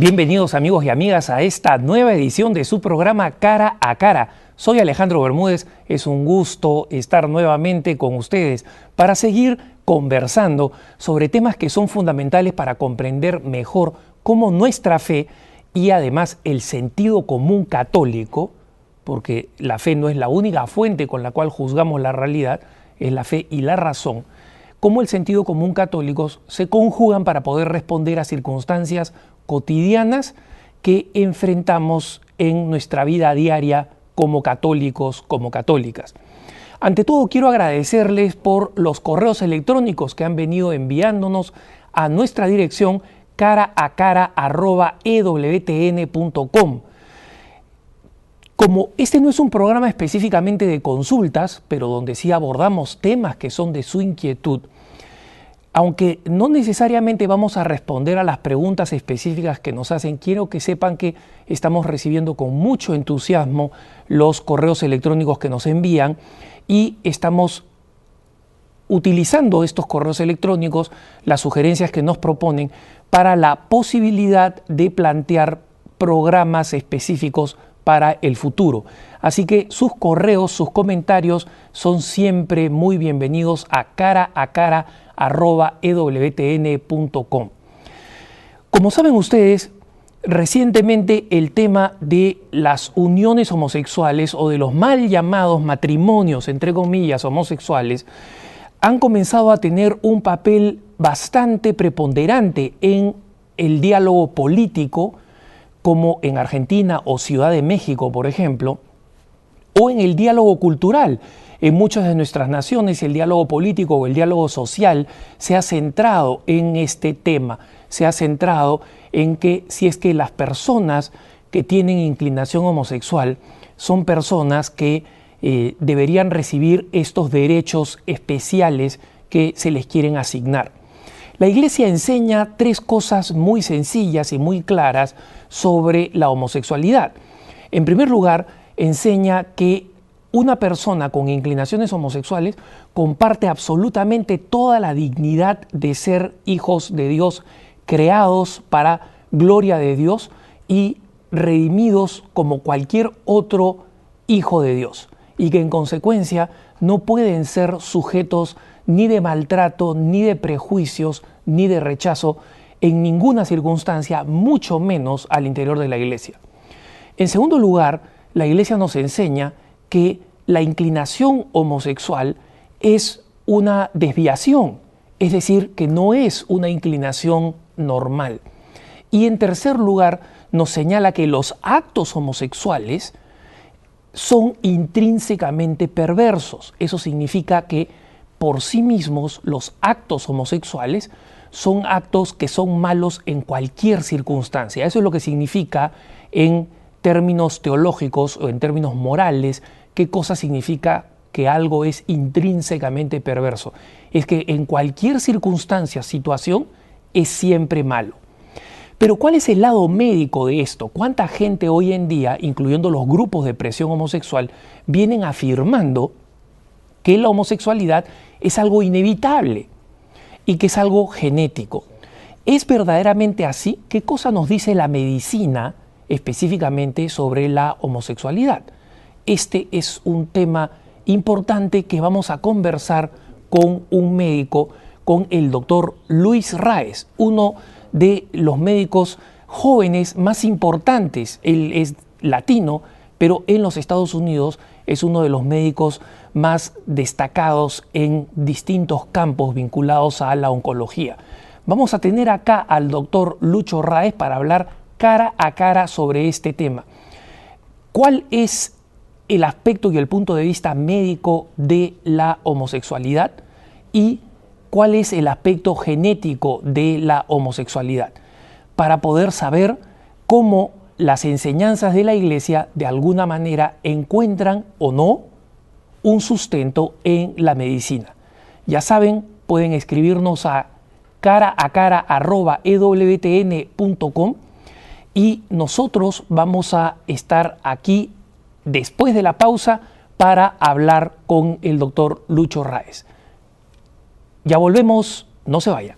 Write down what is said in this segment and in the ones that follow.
Bienvenidos amigos y amigas a esta nueva edición de su programa Cara a Cara. Soy Alejandro Bermúdez, es un gusto estar nuevamente con ustedes para seguir conversando sobre temas que son fundamentales para comprender mejor cómo nuestra fe y además el sentido común católico, porque la fe no es la única fuente con la cual juzgamos la realidad, es la fe y la razón, cómo el sentido común católico se conjugan para poder responder a circunstancias cotidianas que enfrentamos en nuestra vida diaria como católicos, como católicas. Ante todo, quiero agradecerles por los correos electrónicos que han venido enviándonos a nuestra dirección caraacara@ewtn.com. Como este no es un programa específicamente de consultas, pero donde sí abordamos temas que son de su inquietud, aunque no necesariamente vamos a responder a las preguntas específicas que nos hacen, quiero que sepan que estamos recibiendo con mucho entusiasmo los correos electrónicos que nos envían y estamos utilizando estos correos electrónicos, las sugerencias que nos proponen, para la posibilidad de plantear programas específicos para el futuro. Así que sus correos, sus comentarios son siempre muy bienvenidos a caraacara@ewtn.com. Como saben ustedes, recientemente el tema de las uniones homosexuales o de los mal llamados matrimonios, entre comillas, homosexuales, han comenzado a tener un papel bastante preponderante en el diálogo político, como en Argentina o Ciudad de México, por ejemplo, o en el diálogo cultural. En muchas de nuestras naciones el diálogo político o el diálogo social se ha centrado en este tema, se ha centrado en que si es que las personas que tienen inclinación homosexual son personas que deberían recibir estos derechos especiales que se les quieren asignar. La Iglesia enseña tres cosas muy sencillas y muy claras sobre la homosexualidad. En primer lugar, enseña que una persona con inclinaciones homosexuales comparte absolutamente toda la dignidad de ser hijos de Dios, creados para gloria de Dios y redimidos como cualquier otro hijo de Dios, y que en consecuencia no pueden ser sujetos ni de maltrato, ni de prejuicios, ni de rechazo en ninguna circunstancia, mucho menos al interior de la Iglesia. En segundo lugar, la Iglesia nos enseña que la inclinación homosexual es una desviación, es decir, que no es una inclinación normal. Y en tercer lugar, nos señala que los actos homosexuales son intrínsecamente perversos. Eso significa que por sí mismos los actos homosexuales son actos que son malos en cualquier circunstancia. Eso es lo que significa en términos teológicos o en términos morales, qué cosa significa que algo es intrínsecamente perverso. Es que en cualquier circunstancia, situación, es siempre malo. Pero ¿cuál es el lado médico de esto? ¿Cuánta gente hoy en día, incluyendo los grupos de presión homosexual, vienen afirmando que la homosexualidad es algo inevitable y que es algo genético? ¿Es verdaderamente así? ¿Qué cosa nos dice la medicina específicamente sobre la homosexualidad? Este es un tema importante que vamos a conversar con un médico, con el doctor Luis Raez, uno de los médicos jóvenes más importantes. Él es latino, pero en los Estados Unidos es uno de los médicos más destacados en distintos campos vinculados a la oncología. Vamos a tener acá al doctor Lucho Raez para hablar cara a cara sobre este tema. ¿Cuál es el aspecto y el punto de vista médico de la homosexualidad? ¿Y cuál es el aspecto genético de la homosexualidad? Para poder saber cómo las enseñanzas de la Iglesia de alguna manera encuentran o no un sustento en la medicina. Ya saben, pueden escribirnos a caraacara@ewtn.com y nosotros vamos a estar aquí después de la pausa para hablar con el doctor Lucho Raez. Ya volvemos, no se vaya.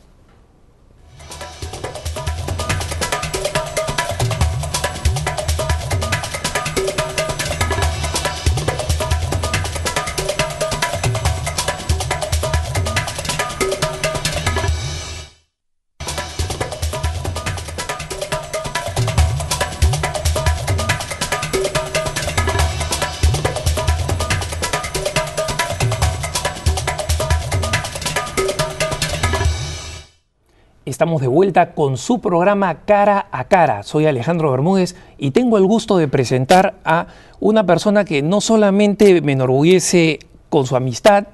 Estamos de vuelta con su programa Cara a Cara. Soy Alejandro Bermúdez y tengo el gusto de presentar a una persona que no solamente me enorgullece con su amistad,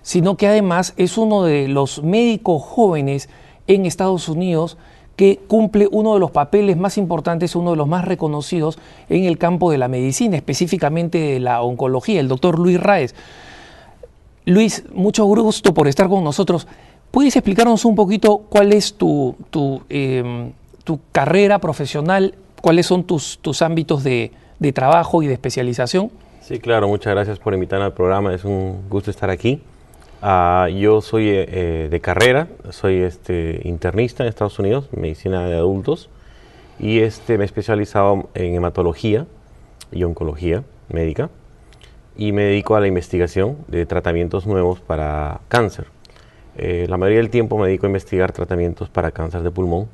sino que además es uno de los médicos jóvenes en Estados Unidos que cumple uno de los papeles más importantes, uno de los más reconocidos en el campo de la medicina, específicamente de la oncología, el doctor Luis Raez. Luis, mucho gusto por estar con nosotros. ¿Puedes explicarnos un poquito cuál es tu carrera profesional, cuáles son tus ámbitos de trabajo y de especialización? Sí, claro, muchas gracias por invitarme al programa, es un gusto estar aquí. Yo soy de carrera, soy internista en Estados Unidos, medicina de adultos, y me he especializado en hematología y oncología médica, y me dedico a la investigación de tratamientos nuevos para cáncer. La mayoría del tiempo me dedico a investigar tratamientos para cáncer de pulmón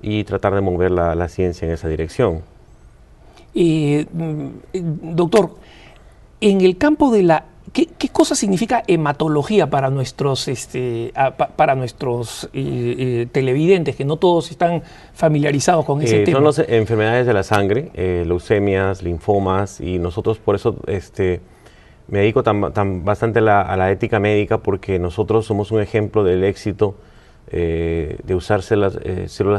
y tratar de mover la ciencia en esa dirección. Doctor, en el campo de la... ¿Qué cosa significa hematología para nuestros, televidentes, que no todos están familiarizados con ese tema? Son las enfermedades de la sangre, leucemias, linfomas, y nosotros por eso me dedico bastante a la ética médica, porque nosotros somos un ejemplo del éxito de usar células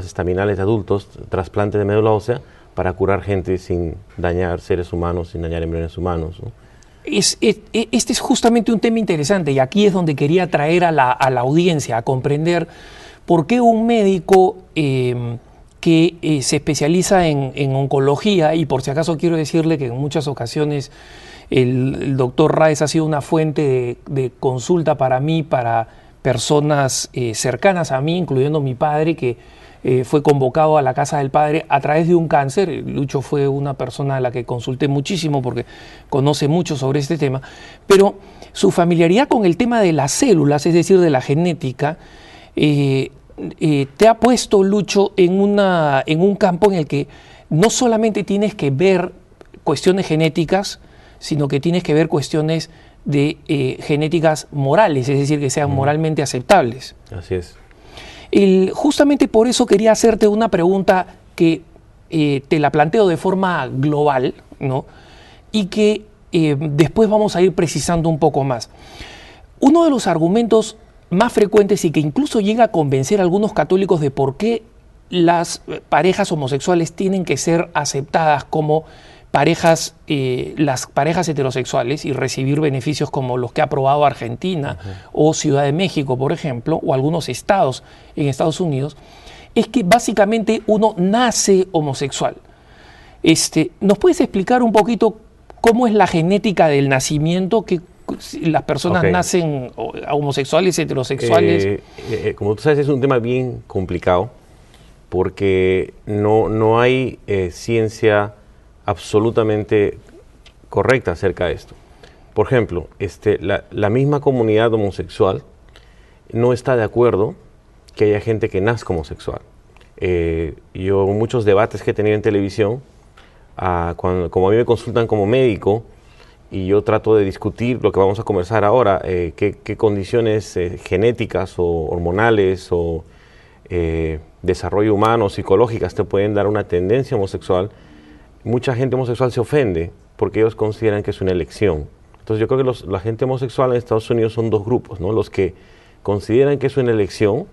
estaminales de adultos, trasplantes de médula ósea, para curar gente sin dañar seres humanos, sin dañar embriones humanos, ¿no? Este es justamente un tema interesante, y aquí es donde quería traer a la audiencia a comprender por qué un médico que se especializa en oncología, y por si acaso quiero decirle que en muchas ocasiones el doctor Raez ha sido una fuente de consulta para mí, para personas cercanas a mí, incluyendo mi padre, que fue convocado a la casa del padre a través de un cáncer. Lucho fue una persona a la que consulté muchísimo porque conoce mucho sobre este tema, pero su familiaridad con el tema de las células, es decir, de la genética, te ha puesto, Lucho, en un campo en el que no solamente tienes que ver cuestiones genéticas, sino que tienes que ver cuestiones de genéticas morales, es decir, que sean moralmente aceptables. Así es. Justamente por eso quería hacerte una pregunta que te la planteo de forma global, ¿no? Y que después vamos a ir precisando un poco más. Uno de los argumentos más frecuentes y que incluso llega a convencer a algunos católicos de por qué las parejas homosexuales tienen que ser aceptadas como las parejas heterosexuales y recibir beneficios como los que ha aprobado Argentina o Ciudad de México, por ejemplo, o algunos estados en Estados Unidos, es que básicamente uno nace homosexual. ¿Nos puedes explicar un poquito cómo es la genética del nacimiento? Que las personas nacen homosexuales, heterosexuales. Como tú sabes, es un tema bien complicado porque no hay ciencia absolutamente correcta acerca de esto. Por ejemplo, la misma comunidad homosexual no está de acuerdo que haya gente que nazca homosexual. Yo, muchos debates que he tenido en televisión, como a mí me consultan como médico, y yo trato de discutir lo que vamos a conversar ahora, qué condiciones genéticas o hormonales o desarrollo humano, psicológicas te pueden dar una tendencia homosexual. Mucha gente homosexual se ofende porque ellos consideran que es una elección. Entonces yo creo que la gente homosexual en Estados Unidos son dos grupos, ¿no? Los que consideran que es una elección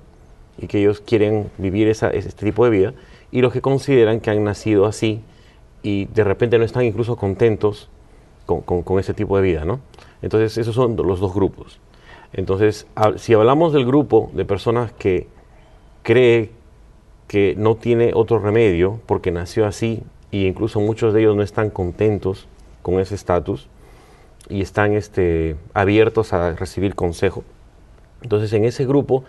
y que ellos quieren vivir este tipo de vida, y los que consideran que han nacido así y de repente no están incluso contentos con ese tipo de vida, ¿no? Entonces esos son los dos grupos. Entonces si hablamos del grupo de personas que cree que no tiene otro remedio porque nació así, y incluso muchos de ellos no están contentos con ese estatus y están abiertos a recibir consejo. Entonces en ese grupo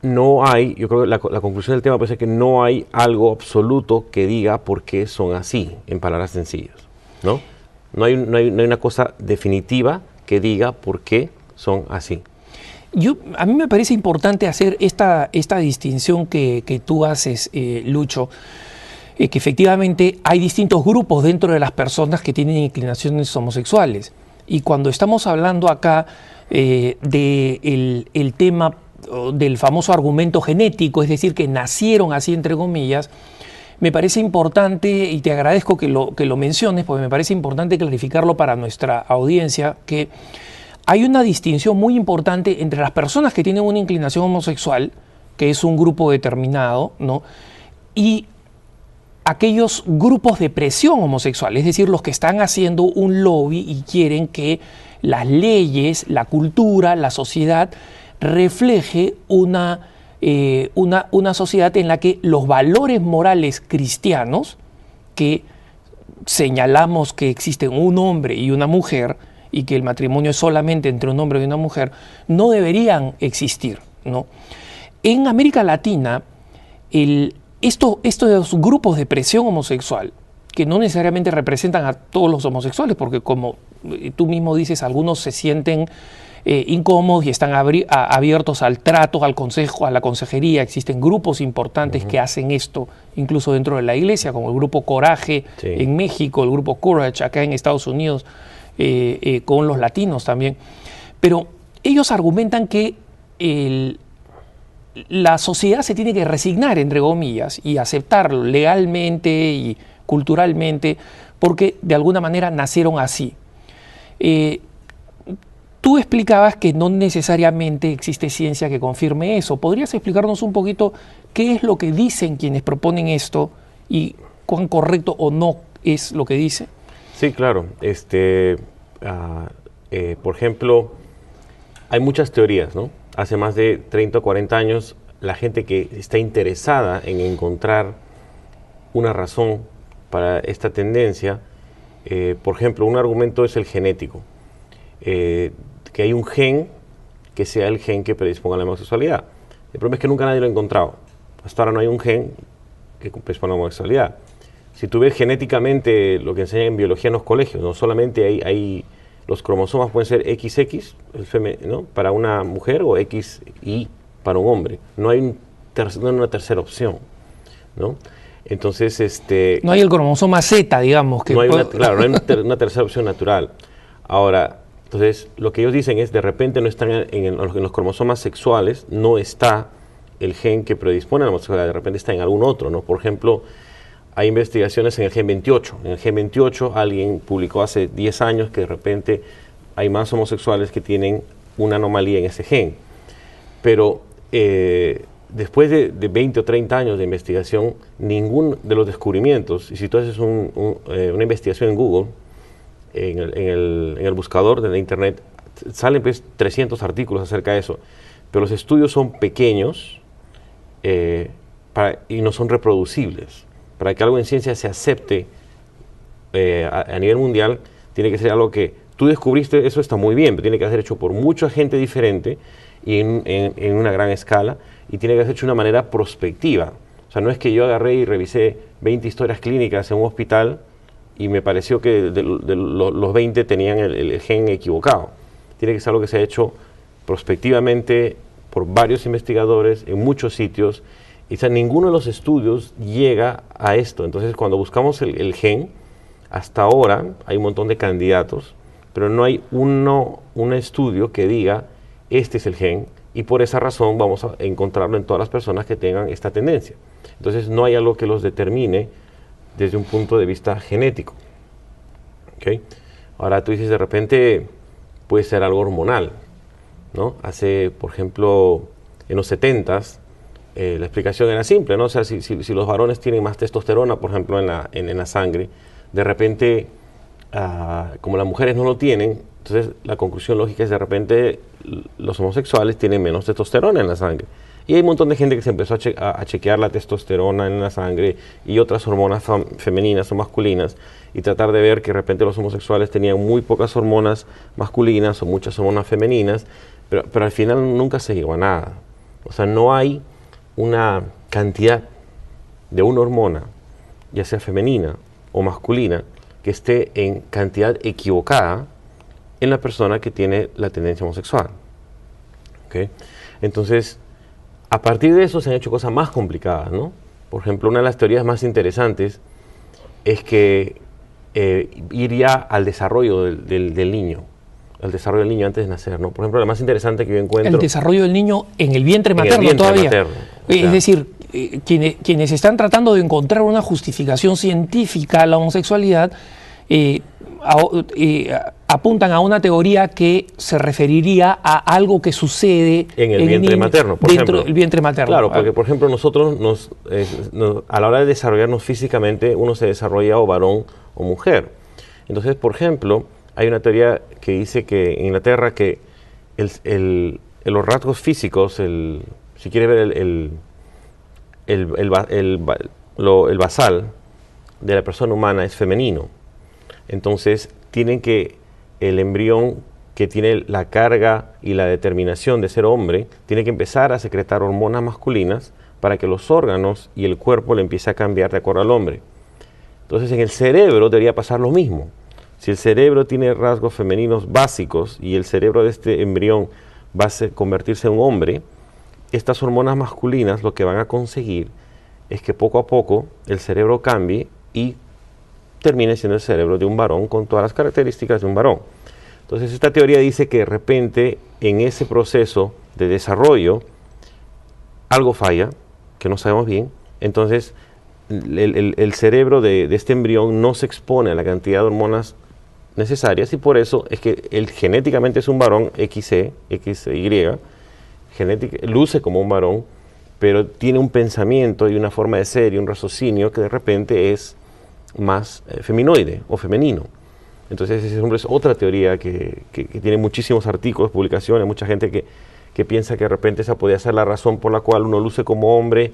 no hay, yo creo que la conclusión del tema puede ser que no hay algo absoluto que diga por qué son así, en palabras sencillas, ¿no? No hay una cosa definitiva que diga por qué son así. A mí me parece importante hacer esta distinción que tú haces, Lucho, que efectivamente hay distintos grupos dentro de las personas que tienen inclinaciones homosexuales. Y cuando estamos hablando acá del tema del famoso argumento genético, es decir, que nacieron así entre comillas, me parece importante, y te agradezco que lo menciones, porque me parece importante clarificarlo para nuestra audiencia, que hay una distinción muy importante entre las personas que tienen una inclinación homosexual, que es un grupo determinado, ¿no?, y aquellos grupos de presión homosexual, es decir, los que están haciendo un lobby y quieren que las leyes, la cultura, la sociedad refleje una sociedad en la que los valores morales cristianos, que señalamos que existen un hombre y una mujer y que el matrimonio es solamente entre un hombre y una mujer, no deberían existir, ¿no? En América Latina, estos grupos de presión homosexual, que no necesariamente representan a todos los homosexuales, porque como tú mismo dices, algunos se sienten incómodos y están abiertos al trato, al consejo, a la consejería. Existen grupos importantes que hacen esto, incluso dentro de la iglesia, como el grupo Coraje en México, el grupo Courage acá en Estados Unidos, con los latinos también. Pero ellos argumentan que la sociedad se tiene que resignar, entre comillas, y aceptarlo legalmente y culturalmente, porque de alguna manera nacieron así. Tú explicabas que no necesariamente existe ciencia que confirme eso. ¿Podrías explicarnos un poquito qué es lo que dicen quienes proponen esto y cuán correcto o no es lo que dice? Sí, claro. Por ejemplo, hay muchas teorías, ¿no? Hace más de 30 o 40 años, la gente que está interesada en encontrar una razón para esta tendencia, por ejemplo, un argumento es el genético. Que hay un gen que sea el gen que predisponga a la homosexualidad. El problema es que nunca nadie lo ha encontrado. Hasta ahora no hay un gen que predisponga a la homosexualidad. Si tú ves genéticamente lo que enseñan en biología en los colegios, no solamente hay los cromosomas pueden ser XX, ¿no?, para una mujer, o XY para un hombre. No hay una tercera opción, ¿no? Entonces, no hay el cromosoma Z, digamos. Que no hay claro, no hay una tercera opción natural. Ahora, entonces, lo que ellos dicen es, de repente no están en los cromosomas sexuales, no está el gen que predispone a la homosexualidad, de repente está en algún otro, ¿no? Por ejemplo, hay investigaciones en el gen 28. En el gen 28 alguien publicó hace 10 años que de repente hay más homosexuales que tienen una anomalía en ese gen. Pero después de 20 o 30 años de investigación, ningún de los descubrimientos, y si tú haces una investigación en Google, en el buscador de la internet, salen pues 300 artículos acerca de eso, pero los estudios son pequeños y no son reproducibles. Para que algo en ciencia se acepte a nivel mundial, tiene que ser algo que tú descubriste, eso está muy bien, pero tiene que ser hecho por mucha gente diferente y en una gran escala, y tiene que ser hecho de una manera prospectiva. O sea, no es que yo agarré y revisé 20 historias clínicas en un hospital y me pareció que los 20 tenían el gen equivocado. Tiene que ser algo que se ha hecho prospectivamente por varios investigadores en muchos sitios, y o sea, ninguno de los estudios llega a esto. Entonces, cuando buscamos el gen, hasta ahora hay un montón de candidatos, pero no hay un estudio que diga, este es el gen, y por esa razón vamos a encontrarlo en todas las personas que tengan esta tendencia. Entonces, no hay algo que los determine desde un punto de vista genético. ¿Okay? Ahora tú dices, de repente puede ser algo hormonal, ¿no? Hace, por ejemplo, en los 70s, la explicación era simple, ¿no? O sea, si los varones tienen más testosterona, por ejemplo, en la sangre, de repente, como las mujeres no lo tienen, entonces la conclusión lógica es, de repente los homosexuales tienen menos testosterona en la sangre. Y hay un montón de gente que se empezó a chequear la testosterona en la sangre y otras hormonas femeninas o masculinas, y tratar de ver que de repente los homosexuales tenían muy pocas hormonas masculinas o muchas hormonas femeninas, pero al final nunca se llegó a nada. O sea, no hay una cantidad de una hormona, ya sea femenina o masculina, que esté en cantidad equivocada en la persona que tiene la tendencia homosexual. ¿Okay? Entonces, a partir de eso se han hecho cosas más complicadas, ¿no? Por ejemplo, una de las teorías más interesantes es que ir ya al desarrollo del niño. el desarrollo del niño antes de nacer, ¿no? Por ejemplo, la más interesante que yo encuentro... El desarrollo del niño en el vientre materno en el vientre todavía. materno, o sea, Es decir, quienes están tratando de encontrar una justificación científica a la homosexualidad apuntan a una teoría que se referiría a algo que sucede en el vientre materno, por dentro ejemplo. del vientre materno. Claro, porque por ejemplo nosotros a la hora de desarrollarnos físicamente, uno se desarrolla o varón o mujer. Entonces, por ejemplo, hay una teoría que dice que en Inglaterra que los rasgos físicos, si quiere ver el basal de la persona humana es femenino. Entonces, tienen que el embrión que tiene la carga y la determinación de ser hombre, tiene que empezar a secretar hormonas masculinas para que los órganos y el cuerpo le empiece a cambiar de acuerdo al hombre. Entonces, en el cerebro debería pasar lo mismo. Si el cerebro tiene rasgos femeninos básicos y el cerebro de este embrión va a convertirse en un hombre, estas hormonas masculinas lo que van a conseguir es que poco a poco el cerebro cambie y termine siendo el cerebro de un varón con todas las características de un varón. Entonces esta teoría dice que de repente en ese proceso de desarrollo algo falla, que no sabemos bien, entonces el cerebro de este embrión no se expone a la cantidad de hormonas necesarias y por eso es que él genéticamente es un varón XY, luce como un varón, pero tiene un pensamiento y una forma de ser y un raciocinio que de repente es más feminoide o femenino. Entonces esa es otra teoría que tiene muchísimos artículos, publicaciones, mucha gente que piensa que de repente esa podría ser la razón por la cual uno luce como hombre,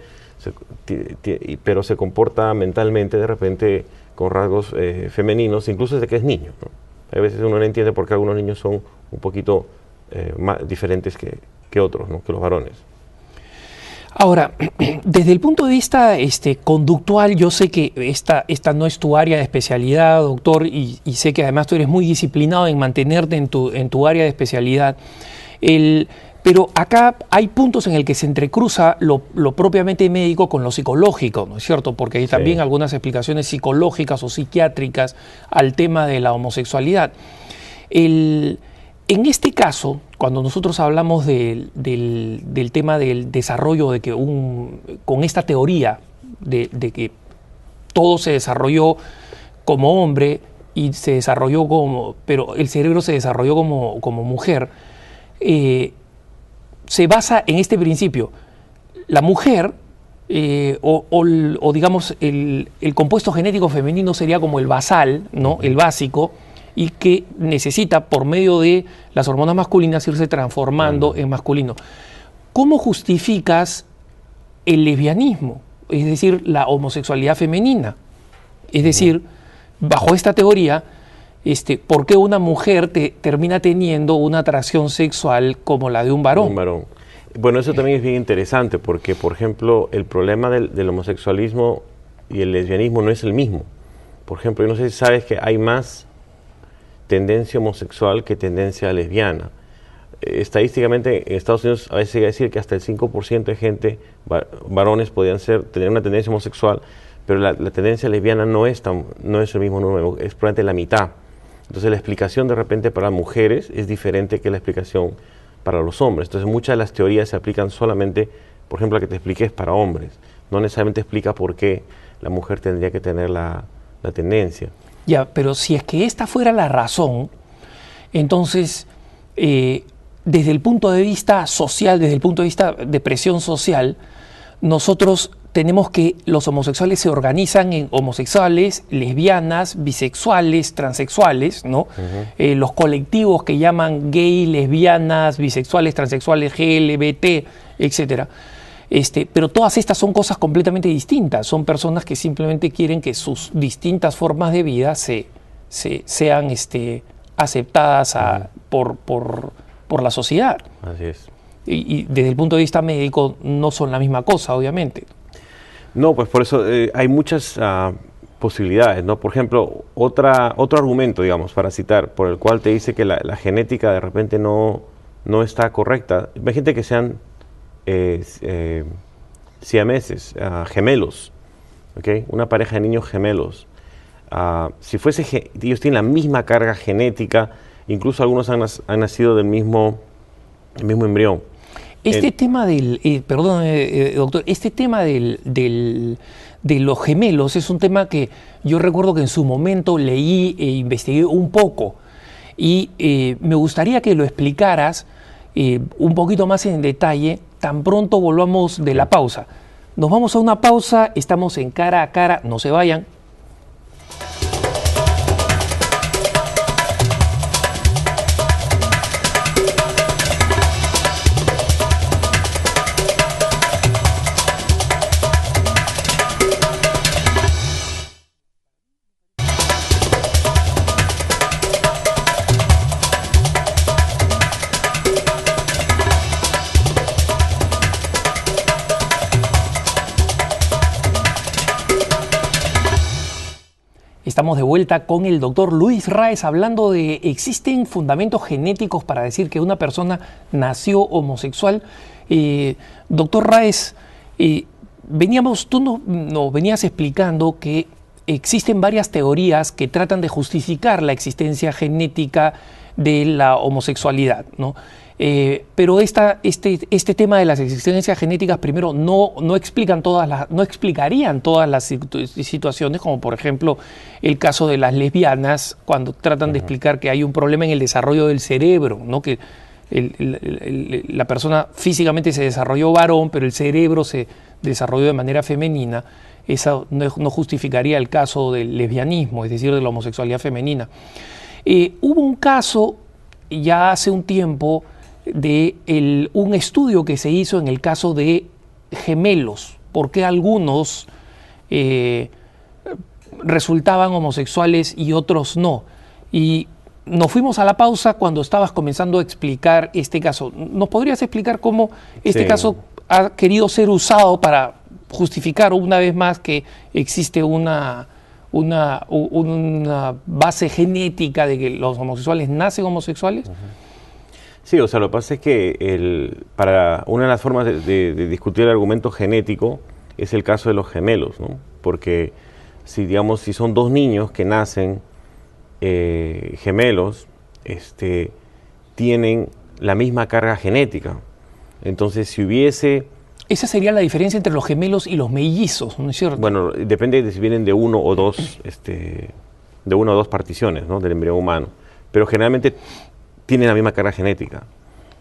pero se comporta mentalmente de repente con rasgos femeninos, incluso desde que es niño, ¿no? A veces uno no entiende por qué algunos niños son un poquito más diferentes que otros, ¿no? Que los varones. Ahora, desde el punto de vista conductual, yo sé que esta no es tu área de especialidad, doctor, y sé que además tú eres muy disciplinado en mantenerte en tu área de especialidad. Pero acá hay puntos en el que se entrecruza lo propiamente médico con lo psicológico, ¿no es cierto? Porque hay también algunas explicaciones psicológicas o psiquiátricas al tema de la homosexualidad. En este caso, cuando nosotros hablamos del tema del desarrollo, de que con esta teoría de que todo se desarrolló como hombre y se desarrolló pero el cerebro se desarrolló como mujer, se basa en este principio. La mujer, o digamos, el compuesto genético femenino sería como el basal, ¿no? El básico, y que necesita, por medio de las hormonas masculinas, irse transformando en masculino. ¿Cómo justificas el lesbianismo? Es decir, la homosexualidad femenina. Es decir, bajo esta teoría, ¿por qué una mujer termina teniendo una atracción sexual como la de un varón? Un varón. Bueno, eso también es bien interesante porque, por ejemplo, el problema del homosexualismo y el lesbianismo no es el mismo. Por ejemplo, yo no sé si sabes que hay más tendencia homosexual que tendencia lesbiana. Estadísticamente en Estados Unidos a veces se llega a decir que hasta el 5% de gente, varones, podían tener una tendencia homosexual, pero la tendencia lesbiana no es el mismo número, es probablemente la mitad. Entonces la explicación de repente para mujeres es diferente que la explicación para los hombres. Entonces muchas de las teorías se aplican solamente, por ejemplo, la que te expliqué es para hombres. No necesariamente explica por qué la mujer tendría que tener la tendencia. Ya, pero si es que esta fuera la razón, entonces, desde el punto de vista social, desde el punto de vista de presión social, nosotros tenemos que los homosexuales se organizan en homosexuales, lesbianas, bisexuales, transexuales, ¿no? Los colectivos que llaman gay, lesbianas, bisexuales, transexuales, GLBT, etcétera. Pero todas estas son cosas completamente distintas. Son personas que simplemente quieren que sus distintas formas de vida sean aceptadas por la sociedad. Así es. Y desde el punto de vista médico no son la misma cosa, obviamente. No, pues por eso hay muchas posibilidades, ¿no? Por ejemplo, otro argumento, digamos, para citar, por el cual te dice que la genética de repente no está correcta. Imagínate que sean siameses, gemelos, ¿okay? Una pareja de niños gemelos. Si ellos tienen la misma carga genética, incluso algunos han nacido del mismo embrión. Este tema del, perdón, doctor, este tema de los gemelos es un tema que yo recuerdo que en su momento leí e investigué un poco y me gustaría que lo explicaras un poquito más en detalle tan pronto volvamos de la pausa. Nos vamos a una pausa, estamos en Cara a Cara, no se vayan. Estamos de vuelta con el doctor Luis Raez hablando de ¿existen fundamentos genéticos para decir que una persona nació homosexual? Doctor Raez, tú nos venías explicando que existen varias teorías que tratan de justificar la existencia genética de la homosexualidad, ¿no? Pero este tema de las existencias genéticas, primero, no explicarían todas las situaciones, como por ejemplo el caso de las lesbianas, cuando tratan de explicar que hay un problema en el desarrollo del cerebro, ¿no? Que la persona físicamente se desarrolló varón, pero el cerebro se desarrolló de manera femenina. Eso no justificaría el caso del lesbianismo, es decir, de la homosexualidad femenina. Hubo un caso ya hace un tiempo de un estudio que se hizo en el caso de gemelos, porque algunos resultaban homosexuales y otros no. Y nos fuimos a la pausa cuando estabas comenzando a explicar este caso. ¿Nos podrías explicar cómo este caso ha querido ser usado para justificar una vez más que existe una base genética de que los homosexuales nacen homosexuales? Sí, o sea, lo que pasa es que para una de las formas de discutir el argumento genético es el caso de los gemelos, ¿no? Porque si son dos niños que nacen gemelos, tienen la misma carga genética. Entonces, si hubiese... Esa sería la diferencia entre los gemelos y los mellizos, ¿no es cierto? Bueno, depende de si vienen de uno o dos particiones, ¿no?, del embrión humano. Pero generalmente tienen la misma carga genética.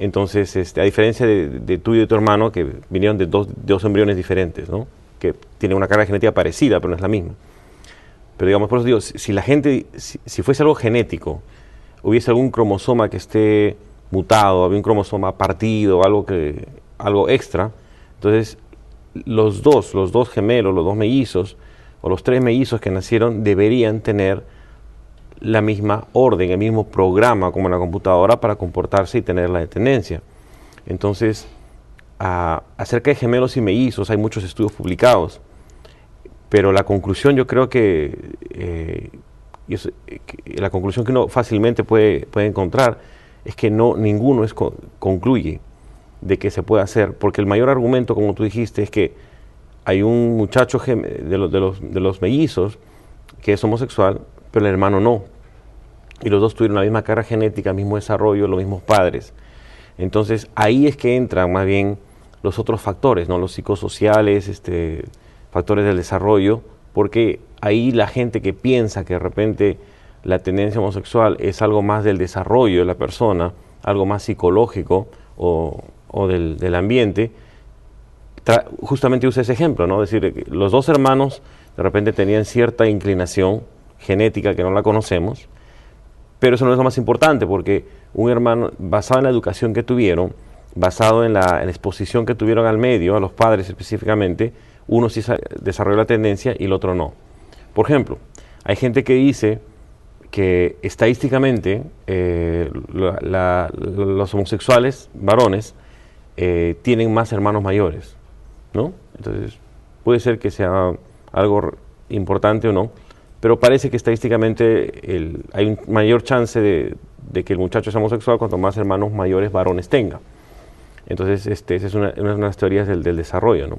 Entonces, a diferencia de tú y de tu hermano, que vinieron de dos embriones diferentes, ¿no?, que tienen una carga genética parecida, pero no es la misma. Pero digamos, por eso digo, si fuese algo genético, hubiese algún cromosoma que esté mutado, había un cromosoma partido, algo extra, entonces los dos gemelos, los dos mellizos, o los tres mellizos que nacieron, deberían tener la misma orden, el mismo programa como en la computadora para comportarse y tener la tendencia. Entonces, acerca de gemelos y mellizos hay muchos estudios publicados, pero la conclusión yo creo que la conclusión que uno fácilmente puede encontrar es que ninguno concluye de que se puede hacer, porque el mayor argumento, como tú dijiste, es que hay un muchacho de los mellizos que es homosexual, pero el hermano no. Y los dos tuvieron la misma carga genética, el mismo desarrollo, los mismos padres. Entonces, ahí es que entran más bien los otros factores, ¿no?, los psicosociales, factores del desarrollo, porque ahí la gente que piensa que de repente la tendencia homosexual es algo más del desarrollo de la persona, algo más psicológico o del ambiente, justamente usa ese ejemplo, ¿no? Es decir, que los dos hermanos de repente tenían cierta inclinación genética que no la conocemos, pero eso no es lo más importante, porque un hermano, basado en la educación que tuvieron, basado en la exposición que tuvieron al medio, a los padres específicamente, uno sí desarrolló la tendencia y el otro no. Por ejemplo, hay gente que dice que estadísticamente los homosexuales varones tienen más hermanos mayores, ¿no? Entonces, puede ser que sea algo importante o no, pero parece que estadísticamente hay un mayor chance de que el muchacho sea homosexual cuanto más hermanos mayores varones tenga. Entonces, esa es una de las teorías del desarrollo, ¿no?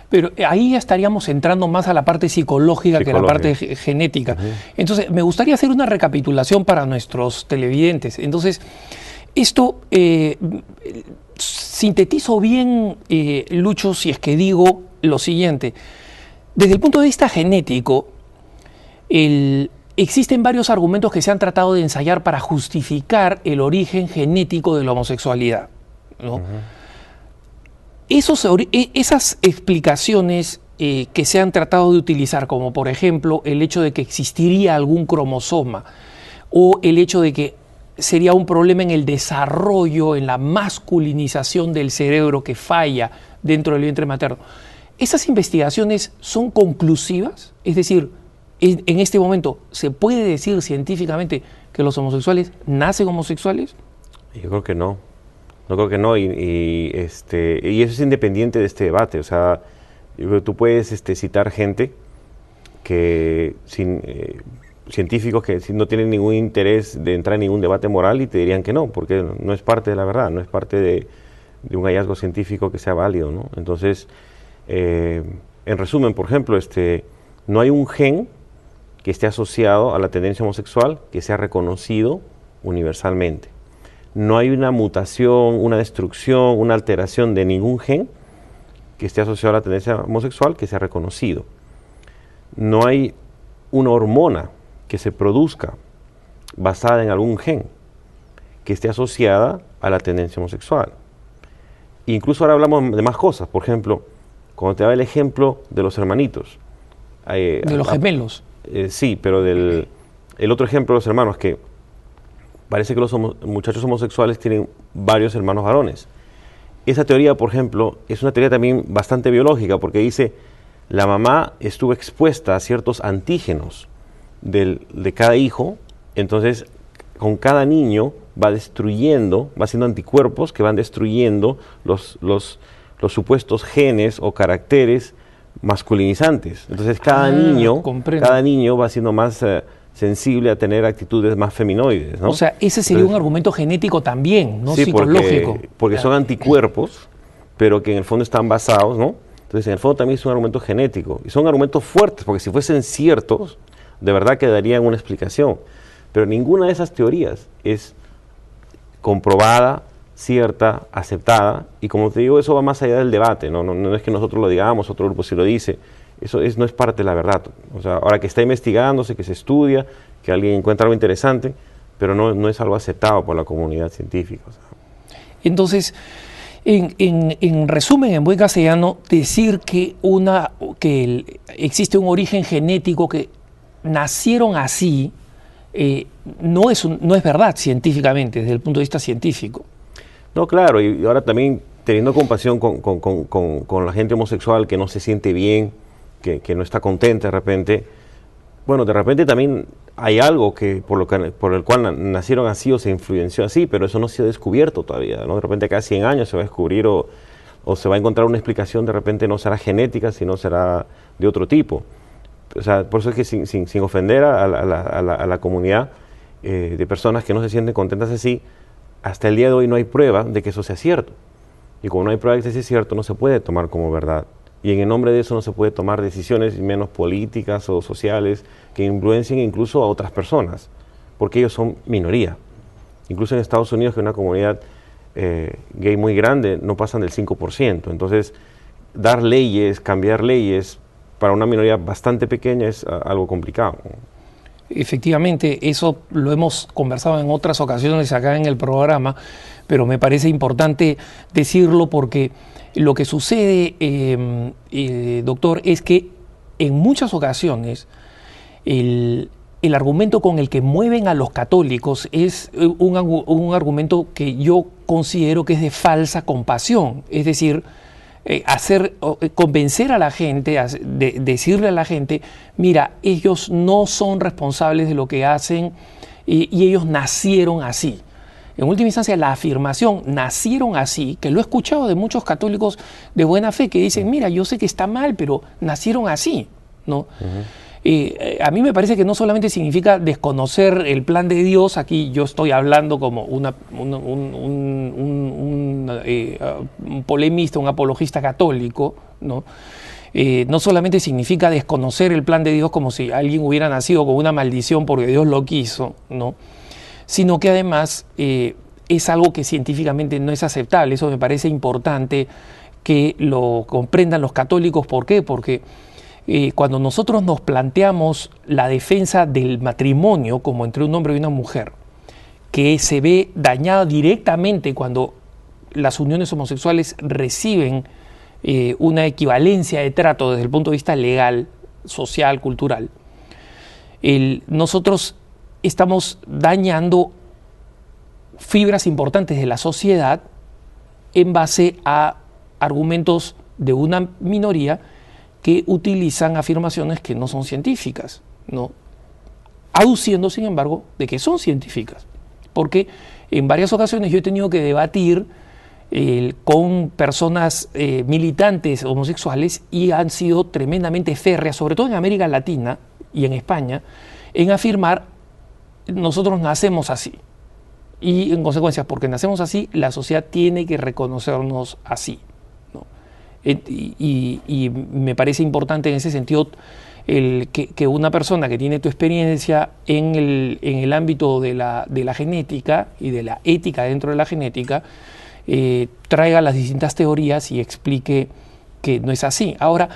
Pero ahí ya estaríamos entrando más a la parte psicológica que a la parte genética. Entonces, me gustaría hacer una recapitulación para nuestros televidentes. Entonces, esto sintetizo bien, Lucho, si es que digo lo siguiente. Desde el punto de vista genético, existen varios argumentos que se han tratado de ensayar para justificar el origen genético de la homosexualidad, ¿no? Esas explicaciones que se han tratado de utilizar, como por ejemplo el hecho de que existiría algún cromosoma o el hecho de que sería un problema en el desarrollo, en la masculinización del cerebro que falla dentro del vientre materno, ¿esas investigaciones son conclusivas? Es decir, en este momento, ¿se puede decir científicamente que los homosexuales nacen homosexuales? Yo creo que no. No creo que no, y eso es independiente de este debate. O sea, tú puedes citar gente que científicos que no tienen ningún interés de entrar en ningún debate moral y te dirían que no, porque no es parte de la verdad, no es parte de un hallazgo científico que sea válido, ¿no? Entonces, en resumen, por ejemplo, no hay un gen que esté asociado a la tendencia homosexual que sea reconocido universalmente. No hay una mutación, una destrucción, una alteración de ningún gen que esté asociado a la tendencia homosexual que sea reconocido. No hay una hormona que se produzca basada en algún gen que esté asociada a la tendencia homosexual. Incluso ahora hablamos de más cosas. Por ejemplo, cuando te da el ejemplo de los hermanitos. De los gemelos. Sí, pero el otro ejemplo de los hermanos, que parece que los muchachos homosexuales tienen varios hermanos varones. Esa teoría, por ejemplo, es una teoría también bastante biológica, porque dice, la mamá estuvo expuesta a ciertos antígenos de cada hijo, entonces con cada niño va haciendo anticuerpos que van destruyendo los supuestos genes o caracteres masculinizantes. Entonces cada niño va siendo más sensible a tener actitudes más feminoides, ¿no? O sea, ese sería un argumento genético también, no sí, psicológico. Porque son anticuerpos, pero que en el fondo están basados, ¿no? Entonces, en el fondo también es un argumento genético. Y son argumentos fuertes, porque si fuesen ciertos, de verdad que darían una explicación. Pero ninguna de esas teorías es comprobada, cierta, aceptada. Y como te digo, eso va más allá del debate, ¿no? No es que nosotros lo digamos, otro grupo sí lo dice. Eso no es parte de la verdad. O sea, ahora que está investigándose, que se estudia, que alguien encuentra algo interesante, pero no es algo aceptado por la comunidad científica. O sea. Entonces, en resumen, en buen castellano, decir que existe un origen genético que nacieron así, no es verdad científicamente, desde el punto de vista científico. No, claro, y ahora también teniendo compasión con la gente homosexual que no se siente bien, que no está contenta de repente. Bueno, de repente también hay algo por el cual nacieron así o se influenció así, pero eso no se ha descubierto todavía, ¿no? De repente cada 100 años se va a descubrir o se va a encontrar una explicación, de repente no será genética, sino será de otro tipo. O sea, por eso es que sin ofender a la comunidad de personas que no se sienten contentas así, hasta el día de hoy no hay prueba de que eso sea cierto. Y como no hay prueba de que eso sea cierto, no se puede tomar como verdad. Y en el nombre de eso no se puede tomar decisiones menos políticas o sociales que influencien incluso a otras personas, porque ellos son minoría. Incluso en Estados Unidos, que es una comunidad gay muy grande, no pasan del 5%. Entonces, dar leyes, cambiar leyes para una minoría bastante pequeña es algo complicado. Efectivamente, eso lo hemos conversado en otras ocasiones acá en el programa, pero me parece importante decirlo porque lo que sucede, doctor, es que en muchas ocasiones el argumento con el que mueven a los católicos es un argumento que yo considero que es de falsa compasión, es decir, convencer a la gente, decirle a la gente, mira, ellos no son responsables de lo que hacen y ellos nacieron así. En última instancia, la afirmación nacieron así, que lo he escuchado de muchos católicos de buena fe que dicen, mira, yo sé que está mal, pero nacieron así, ¿no? A mí me parece que no solamente significa desconocer el plan de Dios, aquí yo estoy hablando como un polemista, un apologista católico, ¿no? No solamente significa desconocer el plan de Dios como si alguien hubiera nacido con una maldición porque Dios lo quiso, ¿no? Sino que además es algo que científicamente no es aceptable. Eso me parece importante que lo comprendan los católicos. ¿Por qué? Porque cuando nosotros nos planteamos la defensa del matrimonio como entre un hombre y una mujer, que se ve dañada directamente cuando las uniones homosexuales reciben una equivalencia de trato desde el punto de vista legal, social, cultural, nosotros estamos dañando fibras importantes de la sociedad en base a argumentos de una minoría que utilizan afirmaciones que no son científicas, ¿no? Aduciendo, sin embargo, de que son científicas. Porque en varias ocasiones yo he tenido que debatir con personas militantes homosexuales y han sido tremendamente férreas, sobre todo en América Latina y en España, en afirmar nosotros nacemos así. Y en consecuencia, porque nacemos así, la sociedad tiene que reconocernos así, ¿no? Y me parece importante en ese sentido que una persona que tiene tu experiencia en el ámbito de la genética y de la ética dentro de la genética, traiga las distintas teorías y explique que no es así. Ahora,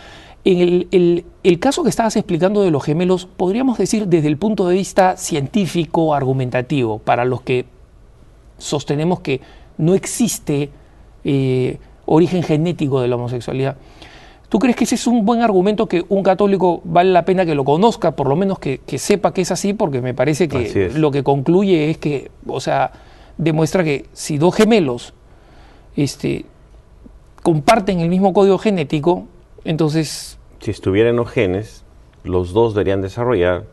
en el caso que estabas explicando de los gemelos, podríamos decir desde el punto de vista científico, argumentativo, para los que sostenemos que no existe origen genético de la homosexualidad. ¿Tú crees que ese es un buen argumento que un católico vale la pena que lo conozca, por lo menos que sepa que es así? Porque me parece que lo que concluye es que, o sea, demuestra que si dos gemelos comparten el mismo código genético, entonces... Si estuvieran los genes, los dos deberían desarrollar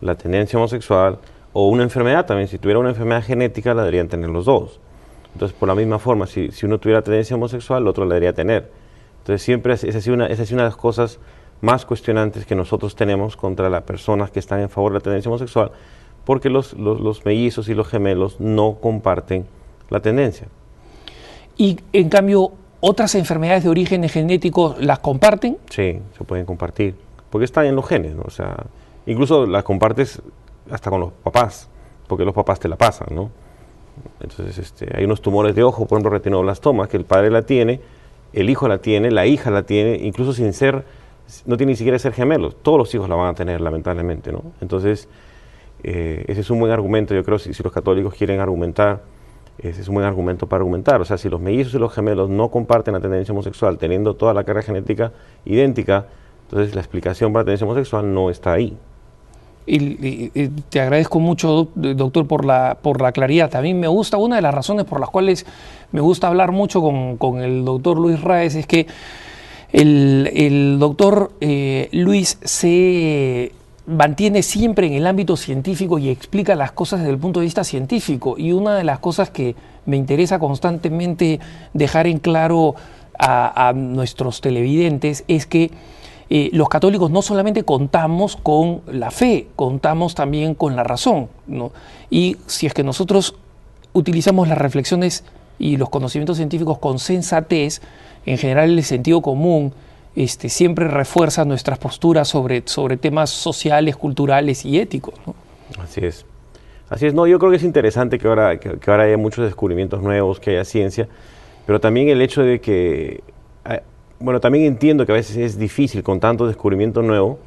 la tendencia homosexual o una enfermedad también. Si tuviera una enfermedad genética, la deberían tener los dos. Entonces, por la misma forma, si uno tuviera tendencia homosexual, el otro la debería tener. Entonces, siempre esa es una de las cosas más cuestionantes que nosotros tenemos contra las personas que están en favor de la tendencia homosexual, porque los mellizos y los gemelos no comparten la tendencia. Y, en cambio, ¿otras enfermedades de origen genético las comparten? Sí, se pueden compartir, porque están en los genes, ¿no? O sea, incluso las compartes hasta con los papás, porque los papás te la pasan, ¿no? Entonces, hay unos tumores de ojo, por ejemplo, retinoblastomas, que el padre la tiene, el hijo la tiene, la hija la tiene, incluso no tiene ni siquiera ser gemelos, todos los hijos la van a tener, lamentablemente, ¿no? Entonces, ese es un buen argumento, yo creo, si los católicos quieren argumentar, ese es un buen argumento para argumentar. O sea, si los mellizos y los gemelos no comparten la tendencia homosexual, teniendo toda la carga genética idéntica, entonces la explicación para la tendencia homosexual no está ahí. Y te agradezco mucho, doctor, por la claridad. También me gusta, una de las razones por las cuales me gusta hablar mucho con el doctor Luis Raez es que el doctor Luis se mantiene siempre en el ámbito científico y explica las cosas desde el punto de vista científico. Y una de las cosas que me interesa constantemente dejar en claro a nuestros televidentes es que los católicos no solamente contamos con la fe, contamos también con la razón, ¿no? Y si es que nosotros utilizamos las reflexiones y los conocimientos científicos con sensatez, en general el sentido común siempre refuerza nuestras posturas sobre temas sociales, culturales y éticos, ¿no? Así es. Así es. No, yo creo que es interesante que ahora haya muchos descubrimientos nuevos, que haya ciencia, pero también el hecho de que... Bueno, también entiendo que a veces es difícil con tanto descubrimiento nuevo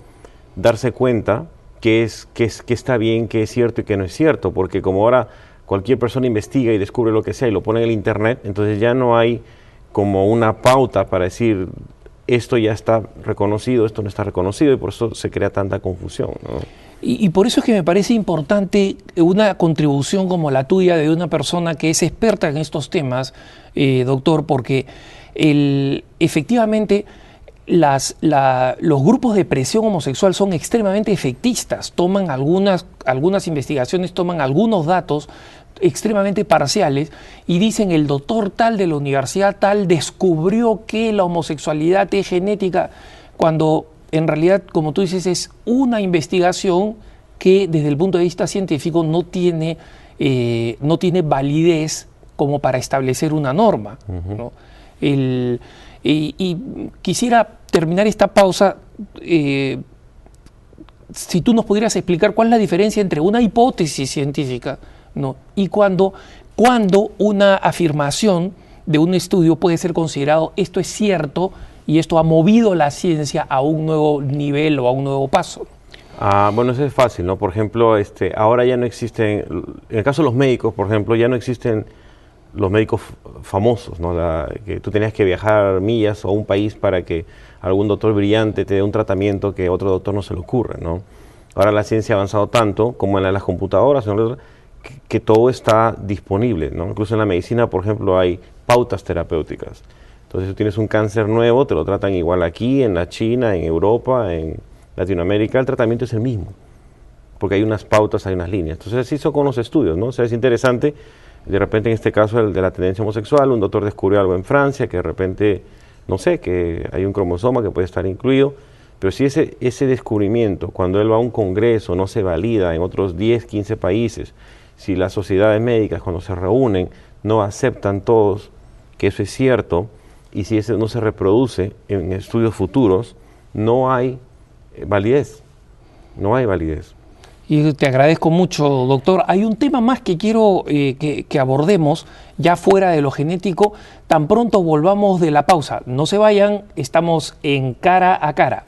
darse cuenta qué está bien, qué es cierto y qué no es cierto, porque como ahora cualquier persona investiga y descubre lo que sea y lo pone en el internet, entonces ya no hay como una pauta para decir esto ya está reconocido, esto no está reconocido, y por eso se crea tanta confusión, ¿no? Y por eso es que me parece importante una contribución como la tuya de una persona que es experta en estos temas, doctor, porque efectivamente los grupos de presión homosexual son extremadamente efectistas, toman algunas investigaciones, toman algunos datos extremadamente parciales y dicen el doctor tal de la universidad tal descubrió que la homosexualidad es genética, cuando en realidad, como tú dices, es una investigación que desde el punto de vista científico no tiene validez como para establecer una norma, ¿no? Y quisiera terminar esta pausa, si tú nos pudieras explicar cuál es la diferencia entre una hipótesis científica, ¿no?, y cuando una afirmación de un estudio puede ser considerado esto es cierto y esto ha movido la ciencia a un nuevo nivel o a un nuevo paso. Bueno, eso es fácil, ¿no? Por ejemplo, ahora ya no existen, en el caso de los médicos, por ejemplo, ya no existen los médicos famosos, ¿no? Que tú tenías que viajar millas a un país para que algún doctor brillante te dé un tratamiento que a otro doctor no se le ocurre, ¿no? Ahora la ciencia ha avanzado tanto, como en las computadoras, ¿no?, que todo está disponible, ¿no? Incluso en la medicina, por ejemplo, hay pautas terapéuticas. Entonces, si tú tienes un cáncer nuevo, te lo tratan igual aquí, en la China, en Europa, en Latinoamérica, el tratamiento es el mismo, porque hay unas pautas, hay unas líneas. Entonces, así son con los estudios, ¿no? O sea, es interesante, de repente en este caso el de la tendencia homosexual, un doctor descubrió algo en Francia, que de repente, no sé, que hay un cromosoma que puede estar incluido, pero si ese descubrimiento, cuando él va a un congreso, no se valida en otros 10, 15 países, si las sociedades médicas cuando se reúnen no aceptan todos que eso es cierto, y si eso no se reproduce en estudios futuros, no hay validez, no hay validez. Y te agradezco mucho, doctor. Hay un tema más que quiero que abordemos, ya fuera de lo genético, tan pronto volvamos de la pausa. No se vayan, estamos en Cara a Cara.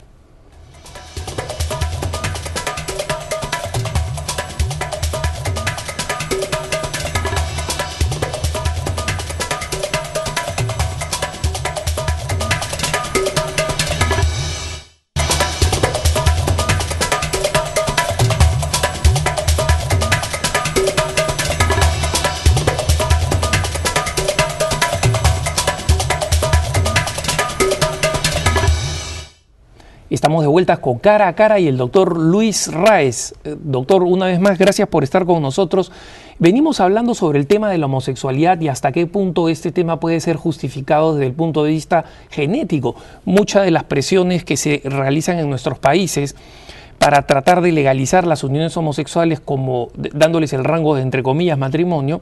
Estamos de vuelta con Cara a Cara y el doctor Luis Raez. Doctor, una vez más, gracias por estar con nosotros. Venimos hablando sobre el tema de la homosexualidad y hasta qué punto este tema puede ser justificado desde el punto de vista genético. Muchas de las presiones que se realizan en nuestros países para tratar de legalizar las uniones homosexuales, como dándoles el rango de, entre comillas, matrimonio,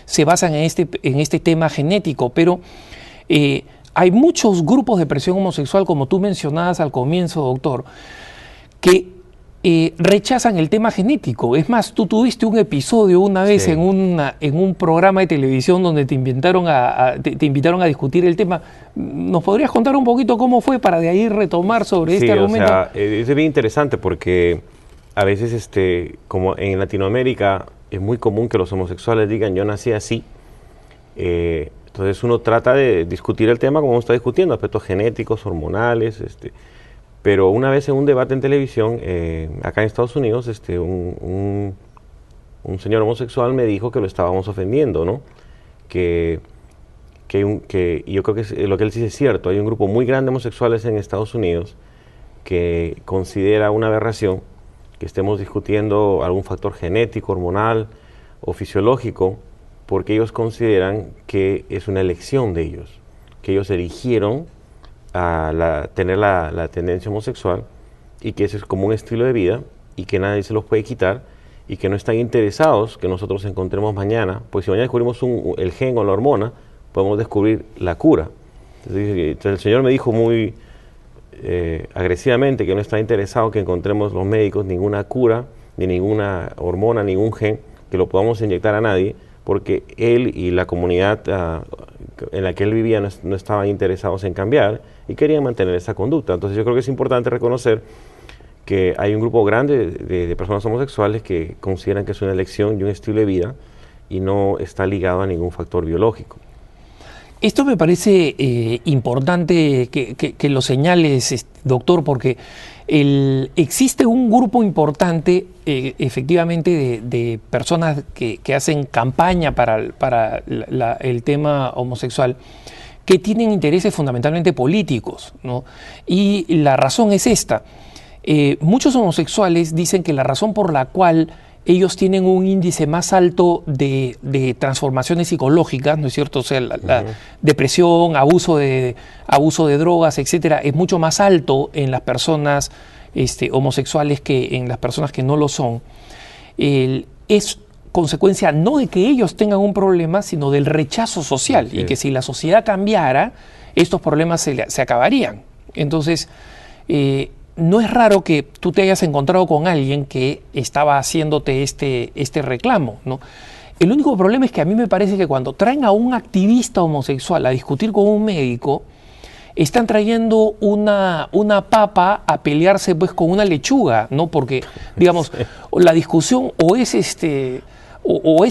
se basan en este tema genético, pero hay muchos grupos de presión homosexual, como tú mencionabas al comienzo, doctor, que rechazan el tema genético. Es más, tú tuviste un episodio una vez, sí, en un programa de televisión donde te invitaron a discutir el tema. ¿Nos podrías contar un poquito cómo fue para de ahí retomar sobre este argumento? O sea, es bien interesante porque a veces, como en Latinoamérica, es muy común que los homosexuales digan yo nací así. Entonces uno trata de discutir el tema como uno está discutiendo, aspectos genéticos, hormonales, pero una vez en un debate en televisión, acá en Estados Unidos, un señor homosexual me dijo que lo estábamos ofendiendo, ¿no? Que yo creo que lo que él dice es cierto, hay un grupo muy grande de homosexuales en Estados Unidos que considera una aberración que estemos discutiendo algún factor genético, hormonal o fisiológico, porque ellos consideran que es una elección de ellos, que ellos eligieron tener la tendencia homosexual y que eso es como un estilo de vida y que nadie se los puede quitar y que no están interesados que nosotros encontremos mañana, pues si mañana descubrimos el gen o la hormona, podemos descubrir la cura. Entonces el Señor me dijo muy agresivamente que no está interesado que encontremos los médicos ninguna cura, ni ninguna hormona, ningún gen que lo podamos inyectar a nadie, porque él y la comunidad en la que él vivía no estaban interesados en cambiar y querían mantener esa conducta. Entonces yo creo que es importante reconocer que hay un grupo grande de personas homosexuales que consideran que es una elección y un estilo de vida y no está ligado a ningún factor biológico. Esto me parece importante que lo señales, doctor, porque existe un grupo importante, efectivamente, de personas que hacen campaña para el tema homosexual, que tienen intereses fundamentalmente políticos, ¿no? Y la razón es esta. Muchos homosexuales dicen que la razón por la cual ellos tienen un índice más alto de transformaciones psicológicas, ¿no es cierto? O sea, la depresión, abuso de drogas, etcétera, es mucho más alto en las personas homosexuales que en las personas que no lo son. Es consecuencia no de que ellos tengan un problema, sino del rechazo social, y que si la sociedad cambiara, estos problemas se acabarían. Entonces, no es raro que tú te hayas encontrado con alguien que estaba haciéndote este reclamo, ¿no? El único problema es que a mí me parece que cuando traen a un activista homosexual a discutir con un médico, están trayendo una papa a pelearse pues con una lechuga, ¿no? Porque, digamos, la discusión o es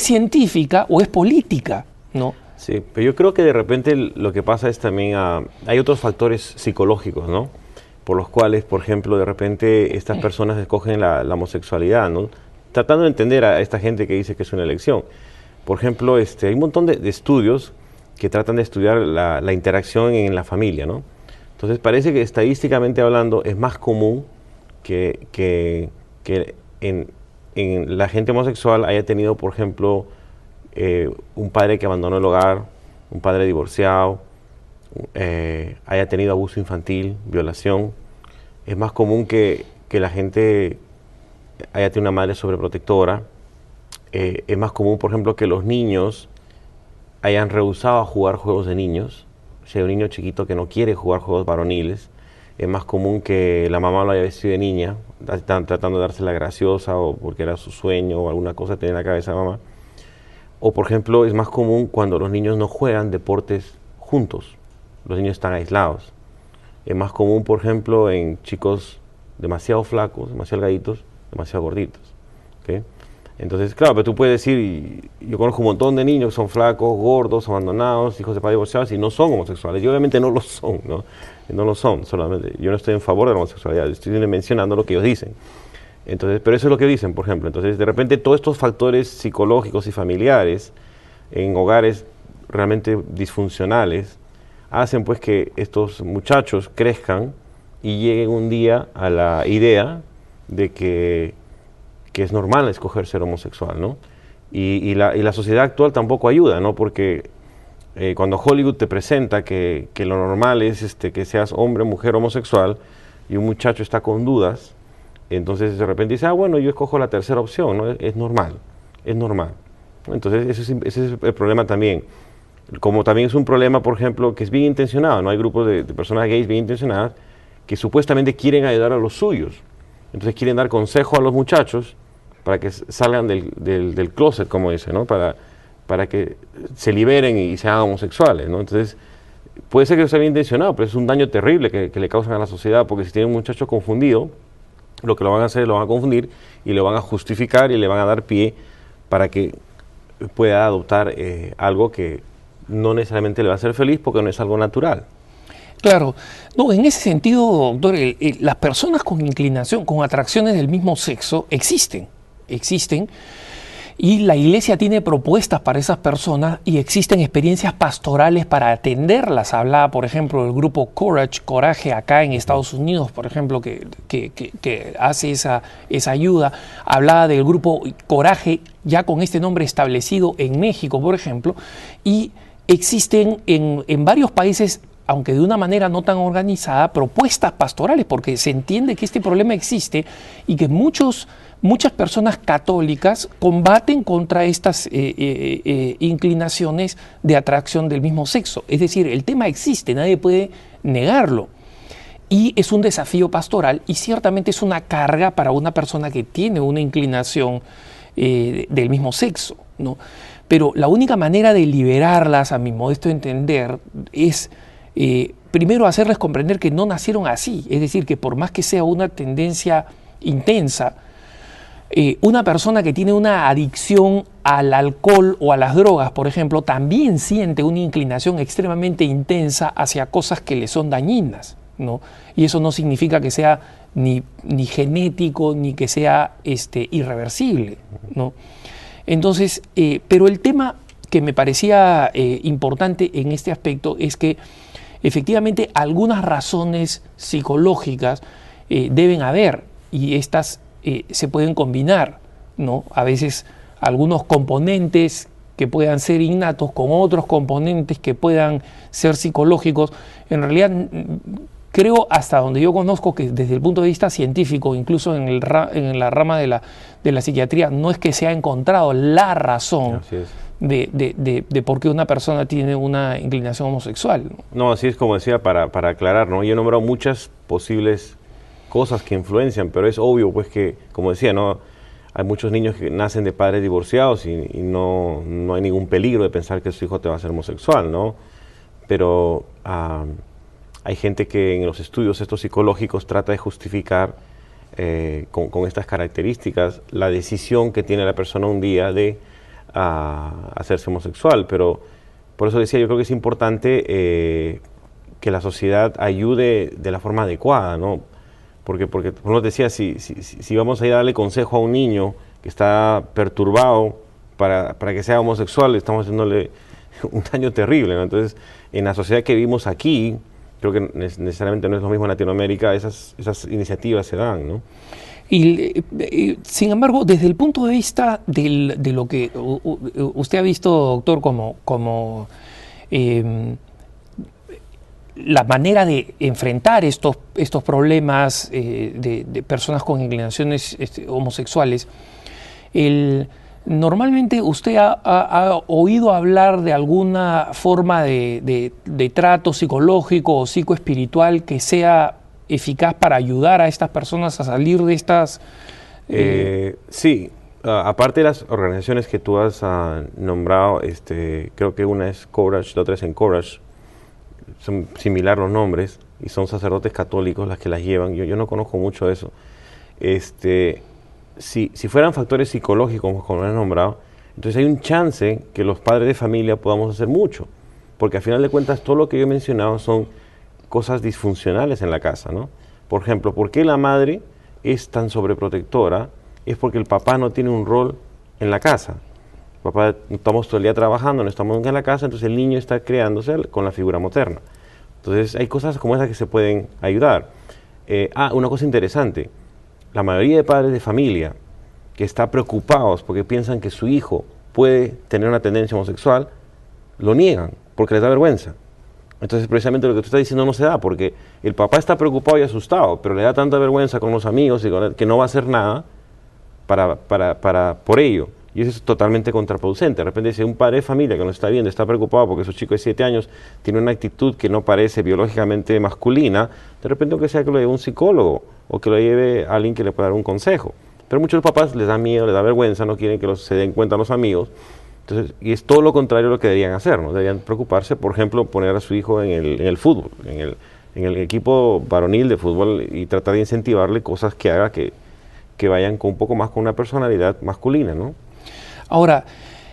científica o es política, ¿no? Sí, pero yo creo que de repente lo que pasa es también, hay otros factores psicológicos, ¿no? Por los cuales, por ejemplo, de repente estas personas escogen la homosexualidad, ¿no? Tratando de entender a esta gente que dice que es una elección. Por ejemplo, hay un montón de estudios que tratan de estudiar la interacción en la familia, ¿no? Entonces parece que estadísticamente hablando es más común que en la gente homosexual haya tenido, por ejemplo, un padre que abandonó el hogar, un padre divorciado, haya tenido abuso infantil, violación. Es más común que la gente haya tenido una madre sobreprotectora. Es más común, por ejemplo, que los niños hayan rehusado a jugar juegos de niños. Si hay un niño chiquito que no quiere jugar juegos varoniles, es más común que la mamá lo haya vestido de niña, están tratando de darse la graciosa o porque era su sueño o alguna cosa tenía en la cabeza de mamá. O, por ejemplo, es más común cuando los niños no juegan deportes juntos. Los niños están aislados. Es más común, por ejemplo, en chicos demasiado flacos, demasiado delgaditos, demasiado gorditos. ¿Okay? Entonces, claro, pero tú puedes decir, yo conozco un montón de niños que son flacos, gordos, abandonados, hijos de padres divorciados y no son homosexuales. Y obviamente no lo son, ¿no? No lo son, solamente. Yo no estoy en favor de la homosexualidad, estoy mencionando lo que ellos dicen. Entonces, pero eso es lo que dicen, por ejemplo. Entonces, de repente, todos estos factores psicológicos y familiares en hogares realmente disfuncionales hacen pues que estos muchachos crezcan y lleguen un día a la idea de que es normal escoger ser homosexual, ¿no? Y la sociedad actual tampoco ayuda, ¿no? Porque cuando Hollywood te presenta que lo normal es que seas hombre, mujer, homosexual, y un muchacho está con dudas, entonces de repente dice, bueno, yo escojo la tercera opción, ¿no? Es normal, es normal. Entonces ese es el problema también. Como también es un problema, por ejemplo, que es bien intencionado, ¿no? Hay grupos de personas gays bien intencionadas que supuestamente quieren ayudar a los suyos. Entonces quieren dar consejo a los muchachos para que salgan del closet, como dice, ¿no? Para que se liberen y sean homosexuales, ¿no? Entonces, puede ser que sea bien intencionado, pero es un daño terrible que le causan a la sociedad, porque si tienen un muchacho confundido, lo que lo van a hacer, lo van a confundir y lo van a justificar y le van a dar pie para que pueda adoptar algo que no necesariamente le va a hacer feliz porque no es algo natural. Claro, no, en ese sentido, doctor, las personas con inclinación, con atracciones del mismo sexo, existen, y la iglesia tiene propuestas para esas personas y existen experiencias pastorales para atenderlas. Hablaba, por ejemplo, del grupo Coraje, acá en Estados Unidos, por ejemplo, que hace esa ayuda. Hablaba del grupo Coraje, ya con este nombre establecido en México, por ejemplo, y existen en varios países, aunque de una manera no tan organizada, propuestas pastorales, porque se entiende que este problema existe y que muchas personas católicas combaten contra estas inclinaciones de atracción del mismo sexo. Es decir, el tema existe, nadie puede negarlo. Y es un desafío pastoral y ciertamente es una carga para una persona que tiene una inclinación del mismo sexo, ¿no? Pero la única manera de liberarlas, a mi modesto entender, es primero hacerles comprender que no nacieron así. Es decir, que por más que sea una tendencia intensa, una persona que tiene una adicción al alcohol o a las drogas, por ejemplo, también siente una inclinación extremadamente intensa hacia cosas que le son dañinas, ¿no? Y eso no significa que sea ni genético ni que sea irreversible, ¿no? Entonces, pero el tema que me parecía importante en este aspecto es que efectivamente algunas razones psicológicas deben haber y estas se pueden combinar ¿no? A veces algunos componentes que puedan ser innatos con otros componentes que puedan ser psicológicos. En realidad, creo, hasta donde yo conozco, que desde el punto de vista científico, incluso en la rama de la psiquiatría, no es que se ha encontrado la razón de por qué una persona tiene una inclinación homosexual. No, así es como decía, para aclarar, ¿no? Yo he nombrado muchas posibles cosas que influencian, pero es obvio, pues, que, como decía, ¿no? Hay muchos niños que nacen de padres divorciados y no hay ningún peligro de pensar que su hijo te va a ser homosexual, ¿no? Pero hay gente que en los estudios estos psicológicos trata de justificar con estas características la decisión que tiene la persona un día de hacerse homosexual. Pero por eso decía, yo creo que es importante que la sociedad ayude de la forma adecuada, ¿no? Porque como te decía, si vamos a ir a darle consejo a un niño que está perturbado para que sea homosexual, estamos haciéndole un daño terrible, ¿no? Entonces, en la sociedad que vivimos aquí, creo que necesariamente no es lo mismo en Latinoamérica, esas iniciativas se dan, ¿no? Y sin embargo, desde el punto de vista de lo que usted ha visto, doctor, como la manera de enfrentar estos problemas de personas con inclinaciones homosexuales, normalmente usted ha oído hablar de alguna forma de trato psicológico o psicoespiritual que sea eficaz para ayudar a estas personas a salir de estas... Sí, aparte de las organizaciones que tú has nombrado, creo que una es Courage, la otra es Encourage. Son similar los nombres y son sacerdotes católicos las que las llevan. Yo no conozco mucho de eso. Si fueran factores psicológicos, como lo he nombrado, entonces hay un chance que los padres de familia podamos hacer mucho, porque al final de cuentas todo lo que yo he mencionado son cosas disfuncionales en la casa, ¿no? Por ejemplo, ¿por qué la madre es tan sobreprotectora? Es porque el papá no tiene un rol en la casa. Papá, estamos todo el día trabajando, no estamos nunca en la casa, entonces el niño está creándose con la figura materna. Entonces hay cosas como esas que se pueden ayudar. Una cosa interesante, la mayoría de padres de familia que están preocupados porque piensan que su hijo puede tener una tendencia homosexual, lo niegan porque les da vergüenza. Entonces precisamente lo que tú estás diciendo no se da, porque el papá está preocupado y asustado, pero le da tanta vergüenza con los amigos que no va a hacer nada por ello. Y eso es totalmente contraproducente. De repente, si un padre de familia que no está viendo, está preocupado porque su chico de 7 años tiene una actitud que no parece biológicamente masculina, de repente aunque sea que lo lleve un psicólogo o que lo lleve a alguien que le pueda dar un consejo. Pero muchos papás les da miedo, les da vergüenza, no quieren que se den cuenta los amigos. Entonces, y es todo lo contrario a lo que deberían hacer, ¿no? Deberían preocuparse, por ejemplo, poner a su hijo en el fútbol, en el equipo varonil de fútbol y tratar de incentivarle cosas que haga que vayan un poco más con una personalidad masculina, ¿no? Ahora,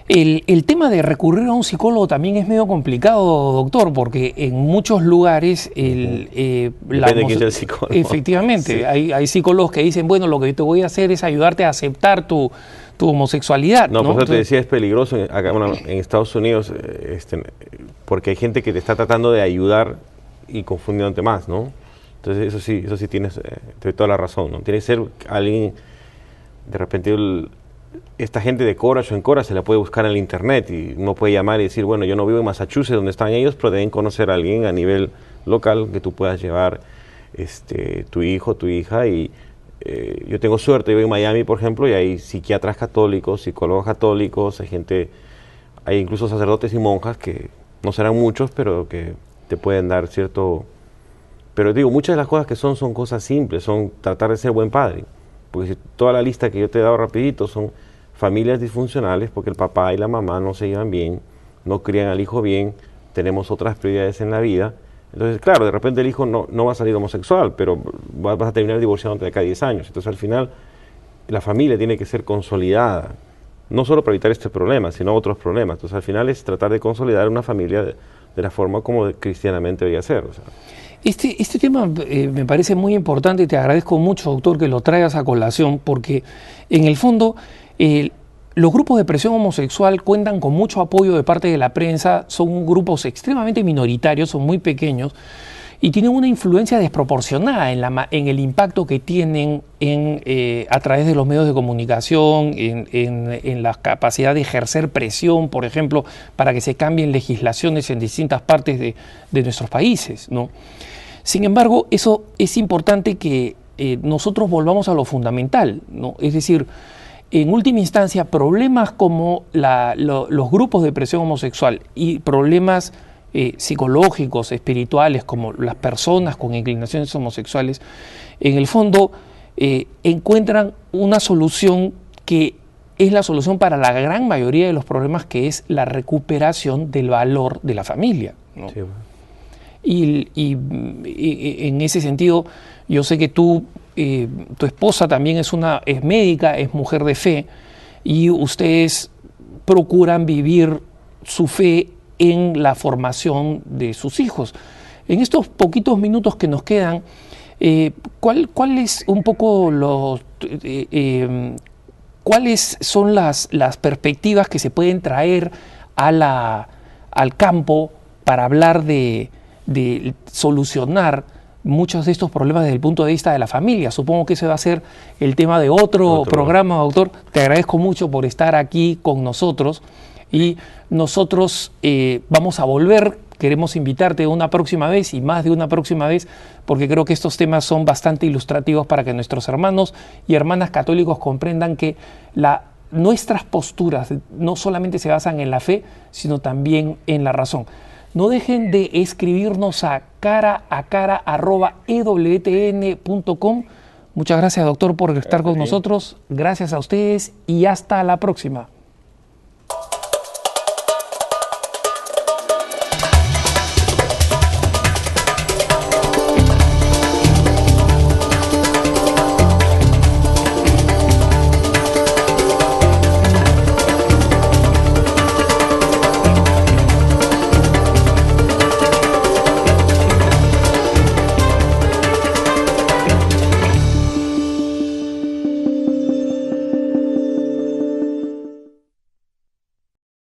el tema de recurrir a un psicólogo también es medio complicado, doctor, porque en muchos lugares... Depende de quién sea el psicólogo. Efectivamente, sí. Hay psicólogos que dicen, bueno, lo que te voy a hacer es ayudarte a aceptar tu homosexualidad. No, por eso te decía, es peligroso acá, en Estados Unidos, porque hay gente que te está tratando de ayudar y confundiéndote más, ¿no? Entonces eso sí tienes toda la razón, ¿no? Tiene que ser alguien, de repente... Esta gente de Courage o Encourage se la puede buscar en el internet y uno puede llamar y decir, bueno, yo no vivo en Massachusetts donde están ellos, pero deben conocer a alguien a nivel local que tú puedas llevar tu hijo, tu hija. Y yo tengo suerte, yo vivo en Miami, por ejemplo, y hay psiquiatras católicos, psicólogos católicos, hay incluso sacerdotes y monjas que no serán muchos, pero que te pueden dar cierto... Pero digo, muchas de las cosas que son cosas simples, son tratar de ser buen padre. Porque si toda la lista que yo te he dado rapidito son familias disfuncionales porque el papá y la mamá no se llevan bien, no crían al hijo bien, tenemos otras prioridades en la vida. Entonces, claro, de repente el hijo no va a salir homosexual, pero vas a terminar divorciándote de cada 10 años. Entonces, al final, la familia tiene que ser consolidada, no solo para evitar este problema, sino otros problemas. Entonces, al final es tratar de consolidar una familia de la forma como cristianamente debería ser. O sea. Este tema me parece muy importante y te agradezco mucho, doctor, que lo traigas a colación, porque en el fondo los grupos de presión homosexual cuentan con mucho apoyo de parte de la prensa, son grupos extremadamente minoritarios, son muy pequeños, y tienen una influencia desproporcionada en el impacto que tienen a través de los medios de comunicación, en la capacidad de ejercer presión, por ejemplo, para que se cambien legislaciones en distintas partes de nuestros países, ¿no? Sin embargo, eso es importante que nosotros volvamos a lo fundamental, ¿no? Es decir, en última instancia, problemas como los grupos de presión homosexual y problemas psicológicos, espirituales, como las personas con inclinaciones homosexuales, en el fondo encuentran una solución que es la solución para la gran mayoría de los problemas, que es la recuperación del valor de la familia, ¿no? Sí. Y en ese sentido, yo sé que tu esposa también es médica, es mujer de fe, y ustedes procuran vivir su fe en la formación de sus hijos. En estos poquitos minutos que nos quedan, ¿cuál es un poco cuáles son las perspectivas que se pueden traer al campo para hablar de solucionar muchos de estos problemas desde el punto de vista de la familia? Supongo que ese va a ser el tema de otro programa, doctor. Te agradezco mucho por estar aquí con nosotros, y nosotros vamos a volver. Queremos invitarte una próxima vez y más de una próxima vez, porque creo que estos temas son bastante ilustrativos para que nuestros hermanos y hermanas católicos comprendan que nuestras posturas no solamente se basan en la fe, sino también en la razón. No dejen de escribirnos a cara@ewtn.com. Muchas gracias, doctor, por estar con nosotros. Gracias a ustedes y hasta la próxima.